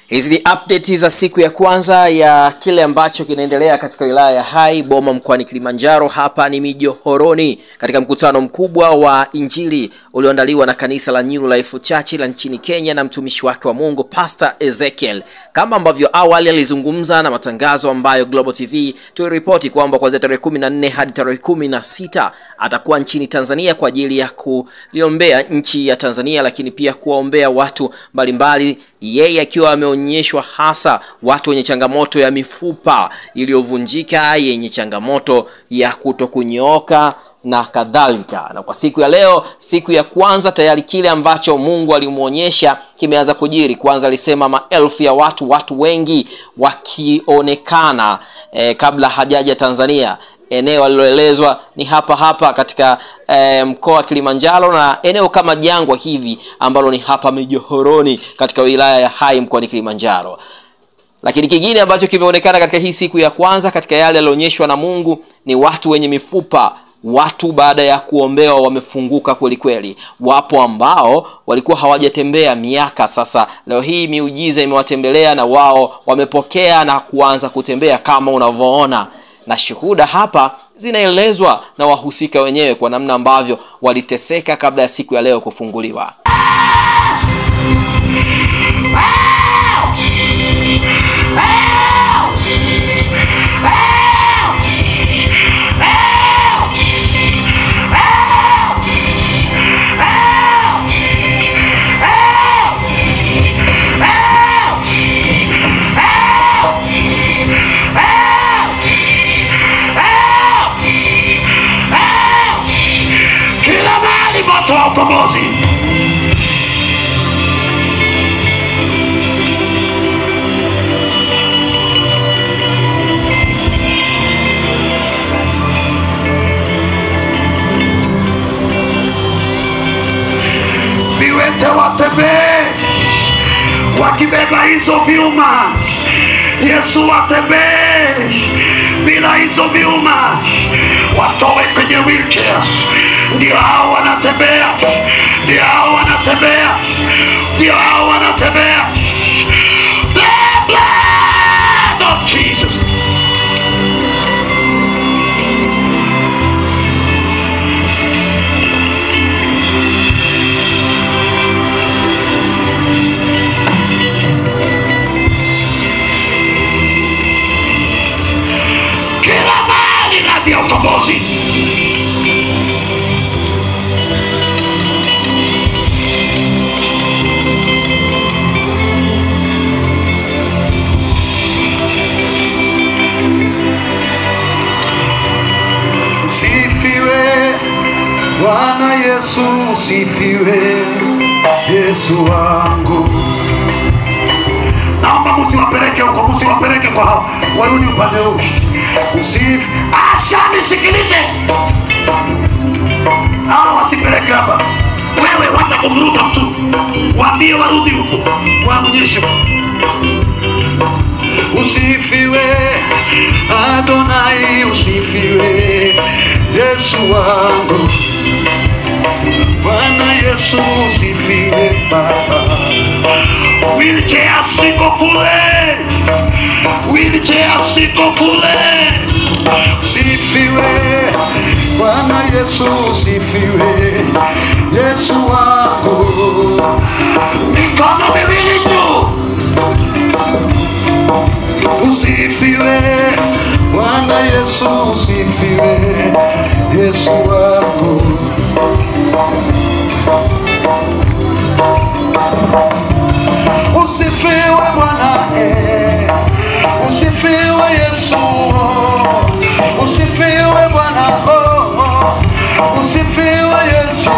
Hizi ni updates za siku ya kwanza ya kile ambacho kinaendelea katika wilaya ya Hai Boma mkoani Kilimanjaro. Hapa ni Mijohoroni katika mkutano mkubwa wa Injili ulioandaliwa na kanisa la New Life Church la nchini Kenya na mtumishi wake wa Mungu Pastor Ezekiel. Kama ambavyo awali alizungumza na matangazo ambayo Global TV tuliripoti kwamba kuanzia tarehe 14 hadi tarehe 16 atakuwa nchini Tanzania kwa ajili ya kuliombea nchi ya Tanzania, lakini pia kuwaombea watu mbalimbali, yeye akiwa ameonyeshwa hasa watu wenye changamoto ya mifupa iliyovunjika, yenye changamoto ya kutokunyooka na kadhalika. Na kwa siku ya leo, siku ya kwanza, tayari kile ambacho Mungu alimuonyesha kimeanza kujiri. Kwanza alisema maelfu ya watu wengi wakionekana kabla hajaja Tanzania. Eneo aliloelezwa ni hapa katika mkoa wa Kilimanjaro, na eneo kama jangwa hivi ambalo ni hapa Mijohoroni katika wilaya ya Hai mkoani Kilimanjaro. Lakini kingine ambacho kimeonekana katika hii siku ya kwanza katika yale yalionyeshwa na Mungu ni watu wenye mifupa. Watu baada ya kuombewa wamefunguka kweli kweli. Wapo ambao walikuwa hawajatembea miaka, sasa leo hii miujiza imewatembelea na wao wamepokea na kuanza kutembea kama unavyoona. Na shuhuda hapa zinaelezwa na wahusika wenyewe kwa namna ambavyo waliteseka kabla ya siku ya leo kufunguliwa. Ukombozi. Viwete watembee wakibeba hizo vyuma. Yesu watembee bila hizo vyuma, watowe kwenye wheelchair. Ndio hao wanatembea, ndio hao wanatembea, ndio hao wanatembea. The blood of Jesus. Kila mahali Radio Ukombozi. Bwana Yesu sifiwe, Yesu wangu. Naomba msiwapeleke huko, msiwapeleke kwa hao, warudi upande huu. Usifi, ashani sikilize. Hao wasipeleke hapa. Wewe watakumruta mtu, waambie warudi huko, waonyeshe. Usifiwe Adonai, usifiwe Yesu wangu. Bwana Yesu usifiwe Baba. Wheelchair siko kule, wheelchair siko kule. Usifiwe Bwana Yesu usifiwe Yesu wangu. Mikono miwili juu. Usifiwe Bwana Yesu usifiwe Yesu wangu. Usifiwe Bwana, usifiwe Yesu, usifiwe Bwana, usifiwe Yesu,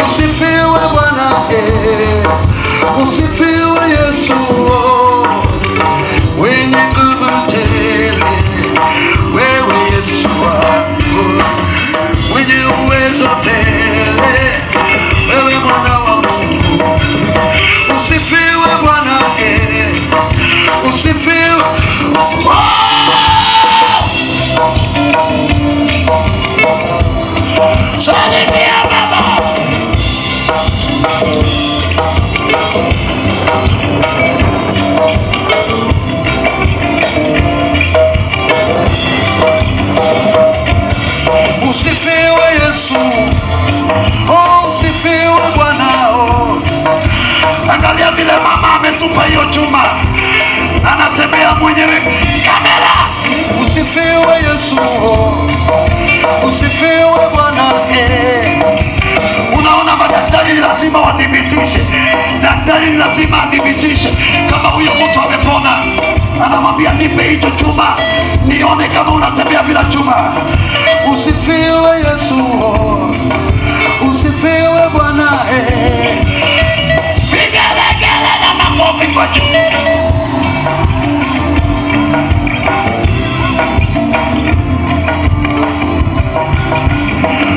usifiwe Bwana, usifiwe Yesu. Wenye nguvu tele, wewe Yesu wangu, wenye uwezo tele, wewe Mwana wa Mungu. Usifiwe Bwana, usifiwe. Salimia Baba. Yesu. Oh, usifiwe Bwana. Angalia vile mama amesupa hiyo chuma, anatembea mwenyewe. Kamera. Usifiwe Yesu. Usifiwe Bwana. Unaona, madaktari lazima wadhibitishe. Daktari lazima adhibitishe kama huyo mtu amepona. Anamwambia nipe hicho chuma nione kama unatembea bila chuma. Usifiwe Yesu. Usifiwe Bwana. Vigelegele na makofi kwa juu.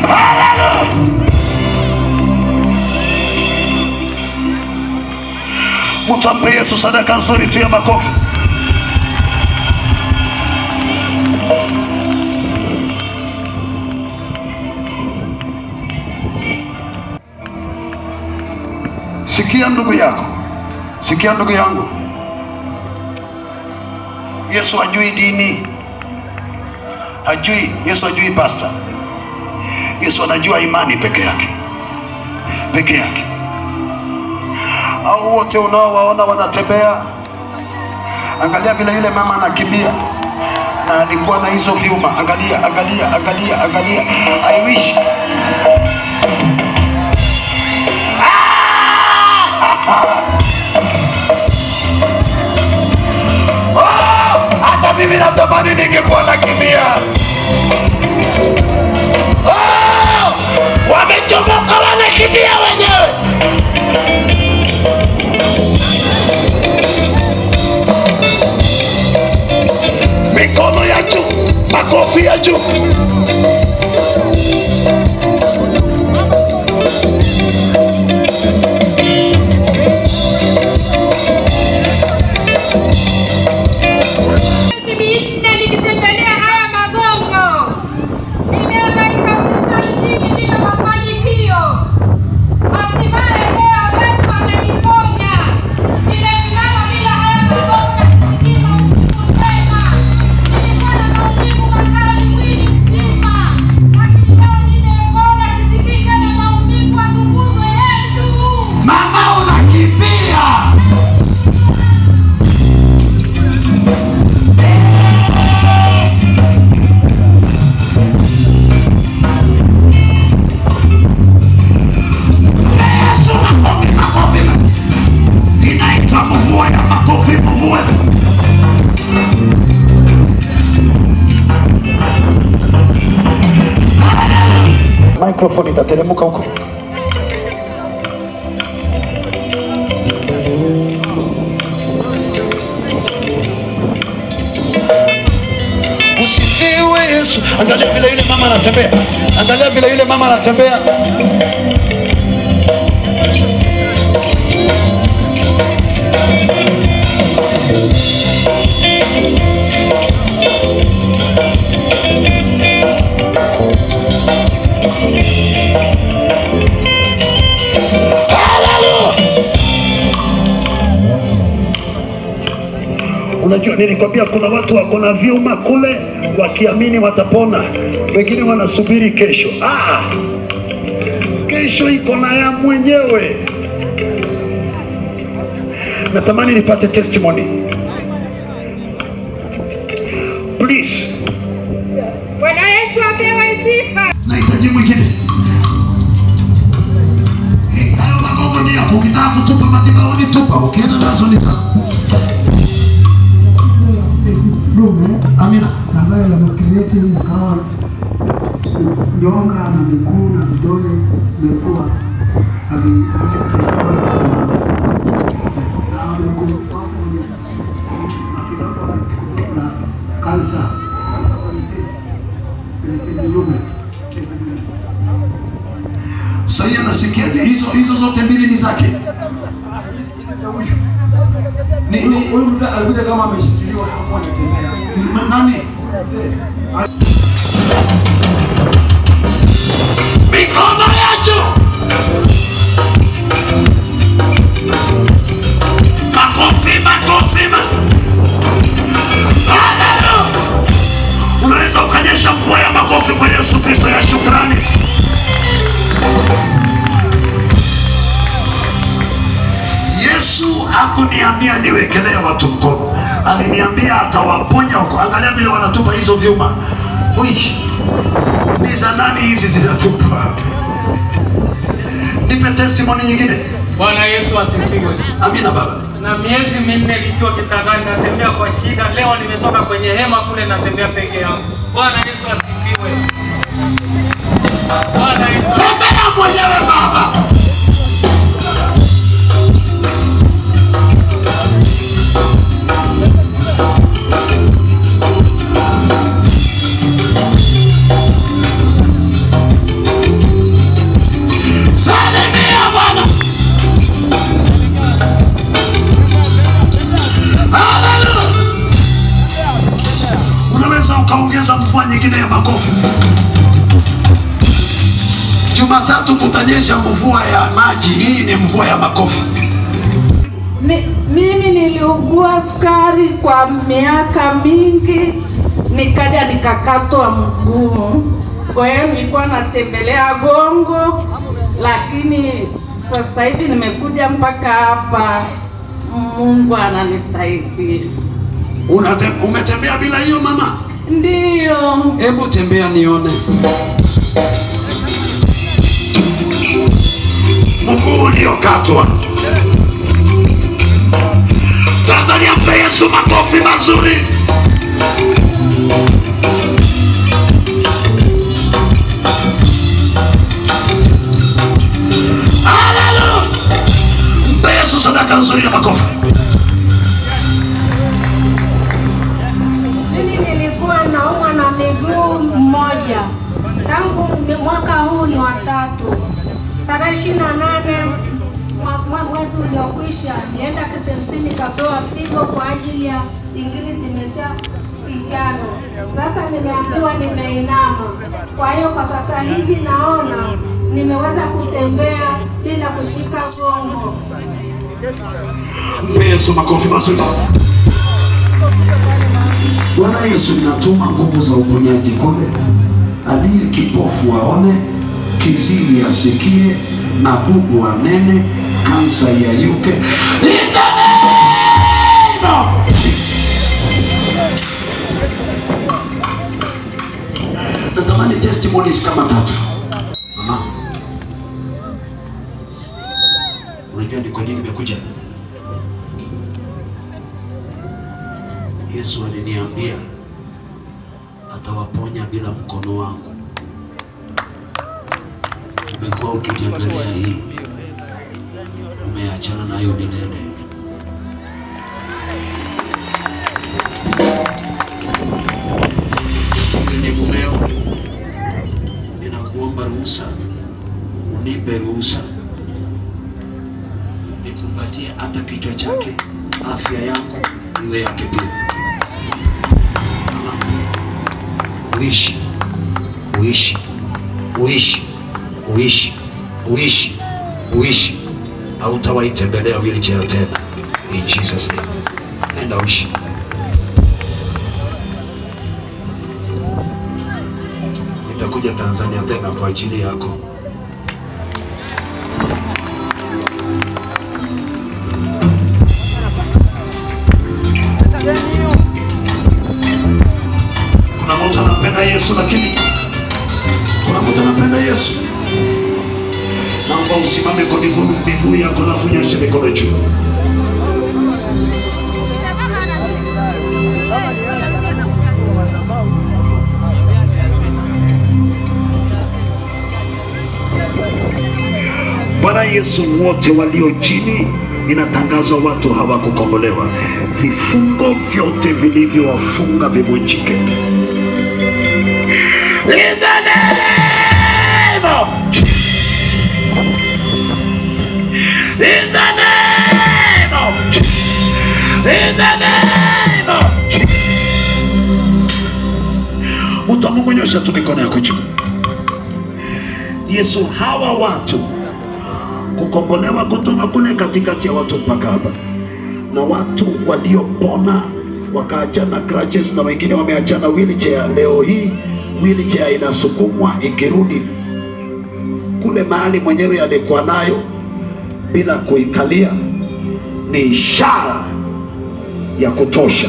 Hallelujah. Mtampe Yesu sadaka nzuri tu ya makofi. Sikia ndugu yako, sikia ndugu yangu. Yesu hajui dini, hajui. Yesu hajui pastor. Yesu anajua imani peke yake, peke yake. Au wote unaowaona wanatembea, angalia vile yule mama anakimbia na alikuwa na hizo vyuma. Angalia, angalia, angalia, angalia. I wish. Hata mimi natamani ningekuwa nakimbia. Wamechomoka wanakimbia wenyewe. Mikono ya juu, makofi ya juu. Microphone itateremka huko. Usifiwe Yesu. Angalia vile yule mama anatembea. Angalia vile yule mama anatembea. Unajua nilikwambia kuna watu wako na vyuma kule wakiamini watapona. Wengine wanasubiri kesho. Kesho iko na ya mwenyewe. Natamani nipate testimony. Please. Bwana Yesu apewe sifa. Nahitaji mwingine. Hayo magogo ni yako. Ukitaka kutupa madhabahuni tupa. Ukienda nazo nita. Amina. Ambaye amekreate mkawa nyonga na miguu na vidole imekuwa haviwezi kutembea wala kusimama. Na amekuwa matibabu na kansa kwenye lume. Sasa nasikiaje hizo zote mbili ni zake? Huyu mzee alikuja kama ameshikiliwa hapo anatembea. Nani? Mikono ya juu. Makofi, makofi. Hallelujah. Unaweza ukanyesha mvua ya makofi kwa Yesu Kristo ya shukrani. wanatupa hizo vyuma. Ni za nani hizi zinatupa? Nipe testimony nyingine. Bwana Yesu asifiwe. Amina baba. Na miezi minne nikiwa kitandani natembea kwa shida. Leo nimetoka kwenye hema kule natembea peke yangu. Bwana Yesu asifiwe. Bwana Yesu. Tembea mwenyewe baba. Salimia Bwana. Hallelujah. Unaweza ukaongeza mvua nyingine ya makofi. Jumatatu kutanyesha mvua ya maji, hii ni mvua ya makofi. Mimi niliugua sukari kwa miaka mingi, nikaja nikakatwa mguu. Kwa hiyo nilikuwa natembelea gongo, lakini sasa hivi nimekuja mpaka hapa. Mungu ananisaidia. Umetembea bila hiyo mama? Ndio. Hebu tembea nione. Mguu uliokatwa. Tanzania, mpe Yesu makofi mazuri. Hallelujah. Mpe Yesu sadaka nzuri ya makofi. Mimi nilikuwa naumwa na miguu mmoja. Tangu mwaka huu ni wa 3. Tarehe 28 mwezi uliokwisha nienda KCMC nikapewa figo kwa ajili ya ingili zimeshapishana. Sasa nimeambiwa nimeinama. Kwa hiyo kwa sasa hivi naona nimeweza kutembea bila kushika gongo. Yesu makofi mazuri. Bwana Yesu, ninatuma nguvu za uponyaji kule. Aliye kipofu aone, kiziwi asikie, na bubu anene, kansa yayuke. In the name of Jesus. Natamani testimonies kama 3. Mama, unajua ni kwa nini nimekuja? Yesu aliniambia atawaponya bila mkono wangu. Umekuwa ukitembelea hii, umeachana nayo milele. Ni mumeo, ninakuomba ruhusa, unipe ruhusa nikumbatie hata kichwa chake, afya yangu iwe yake pia. Uishi, uishi, uishi, uishi, uishi, uishi. Hautawahi tembelea wheelchair tena. In Jesus name. Nenda uishi. Nitakuja Tanzania tena kwa ajili yako. Kuna mtu anapenda Yesu, lakini kuna mtu anapenda Yesu. Naomba usimame kwa miguu yako na unyoshe mikono juu. Bwana Yesu, wote walio chini, ninatangaza watu hawakukombolewa. Vifungo vyote vilivyowafunga vivunjike. In the name of Jesus. In the name of Jesus. In the name of Jesus. Utamuonyesha tu mikono yako juu. Yesu, hawa watu kukombolewa kutoka kule katikati ya watu mpaka hapa, na watu waliopona wakaachana crutches na wengine wameachana wheelchair. Leo hii wheelchair inasukumwa ikirudi kule mahali mwenyewe alikuwa nayo bila kuikalia. Ni ishara ya kutosha.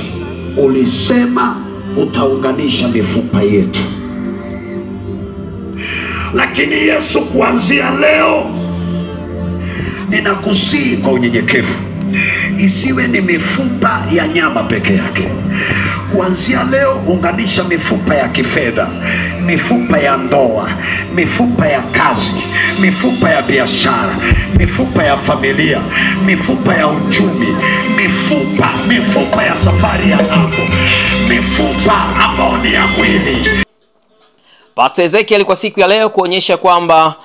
Ulisema utaunganisha mifupa yetu. Lakini Yesu, kuanzia leo ninakusihi kwa unyenyekevu, isiwe ni mifupa ya nyama peke yake. Kuanzia leo unganisha mifupa ya kifedha, mifupa ya ndoa, mifupa ya kazi, mifupa ya biashara, mifupa ya familia, mifupa ya uchumi, mifupa ya safari ya hapo, mifupa ambayo ni ya mwili. Pastor Ezekiel kwa siku ya leo kuonyesha kwamba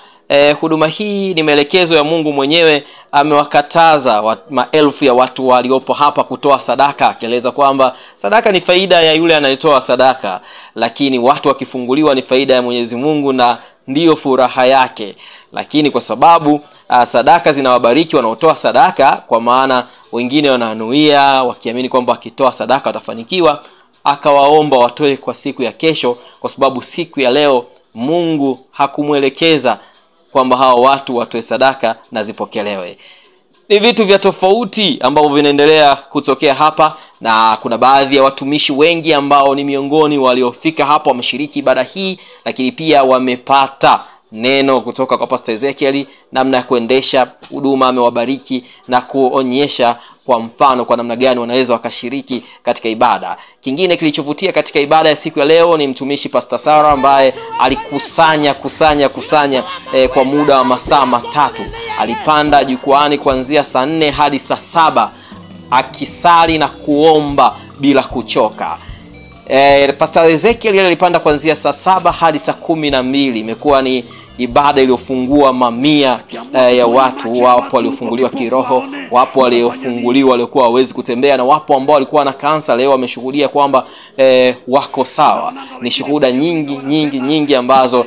huduma hii ni maelekezo ya Mungu mwenyewe. Amewakataza maelfu ya watu waliopo hapa kutoa sadaka, akieleza kwamba sadaka ni faida ya yule anayetoa sadaka, lakini watu wakifunguliwa ni faida ya Mwenyezi Mungu na ndiyo furaha yake. Lakini kwa sababu sadaka zinawabariki wanaotoa sadaka, kwa maana wengine wananuia wakiamini kwamba wakitoa sadaka watafanikiwa, akawaomba watoe kwa siku ya kesho, kwa sababu siku ya leo Mungu hakumwelekeza kwamba hao watu watoe sadaka na zipokelewe. Ni vitu vya tofauti ambavyo vinaendelea kutokea hapa, na kuna baadhi ya watumishi wengi ambao ni miongoni waliofika hapa, wameshiriki ibada hii, lakini pia wamepata neno kutoka kwa Pastor Ezekiel namna ya kuendesha huduma. Amewabariki na kuonyesha kwa mfano kwa namna gani wanaweza wakashiriki katika ibada. Kingine kilichovutia katika ibada ya siku ya leo ni mtumishi Pastor Sara ambaye alikusanya kwa muda wa masaa 3. Alipanda jukwani kuanzia saa 4 hadi saa 7 akisali na kuomba bila kuchoka. Pastor Ezekiel alipanda kuanzia saa 7 hadi saa 12. Imekuwa ni ibada iliyofungua mamia ya watu. Wapo waliofunguliwa kiroho, wapo waliofunguliwa waliokuwa hawezi kutembea, na wapo ambao walikuwa na kansa leo wameshuhudia kwamba wako sawa. Ni shuhuda nyingi ambazo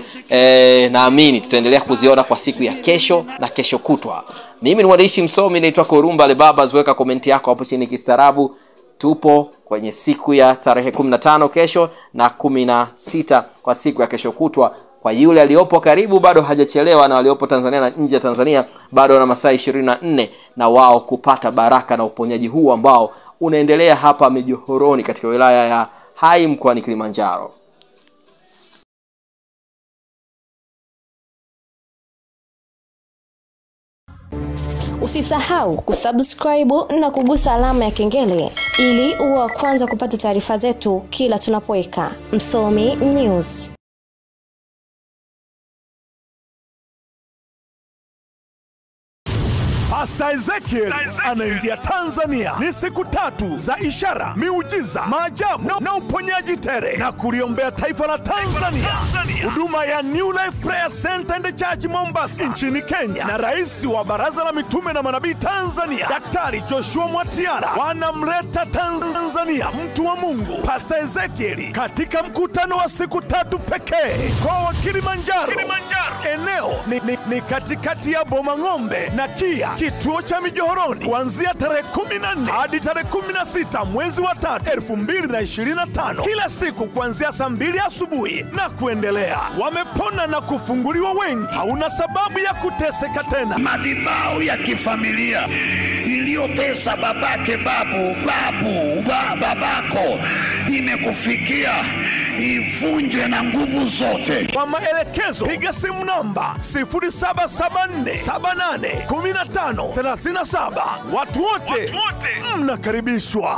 naamini tutaendelea kuziona kwa siku ya kesho na kesho kutwa. Mimi ni mwandishi msomi naitwa Korumba Le Baba. Weka komenti yako hapo chini kistaarabu. Tupo kwenye siku ya tarehe 15 kesho na 16 kwa siku ya kesho kutwa. Kwa yule aliyopo karibu bado hajachelewa, na waliopo Tanzania na nje ya Tanzania bado na masaa 24 na wao kupata baraka na uponyaji huu ambao unaendelea hapa Mijihoroni katika wilaya ya Hai mkoani Kilimanjaro. Usisahau kusubscribe na kugusa alama ya kengele ili uwe wa kwanza kupata taarifa zetu kila tunapoweka Msomi News. Pastor Ezekiel anaingia Tanzania. Ni siku 3 za ishara, miujiza, maajabu na uponyaji tere, na kuliombea taifa la Tanzania. Huduma ya New Life Prayer Center and Church Mombasa nchini Kenya na rais wa Baraza la Mitume na Manabii Tanzania Daktari Joshua Mwatiara wanamleta Tanzania mtu wa Mungu Pastor Ezekiel katika mkutano wa siku 3 pekee kwa wa Kilimanjaro. Eneo ni katikati ya Bomang'ombe na Kia, kituo cha Mijihoroni, kuanzia tarehe 14 hadi tarehe 16 mwezi wa 3 2025, kila siku kuanzia saa 2 asubuhi na kuendelea. Wamepona na kufunguliwa wengi. Hauna sababu ya kuteseka tena. Madhabahu ya kifamilia iliyotesa babake babako imekufikia, ivunjwe na nguvu zote. Kwa maelekezo piga simu namba 0774781537. Watu wote mnakaribishwa.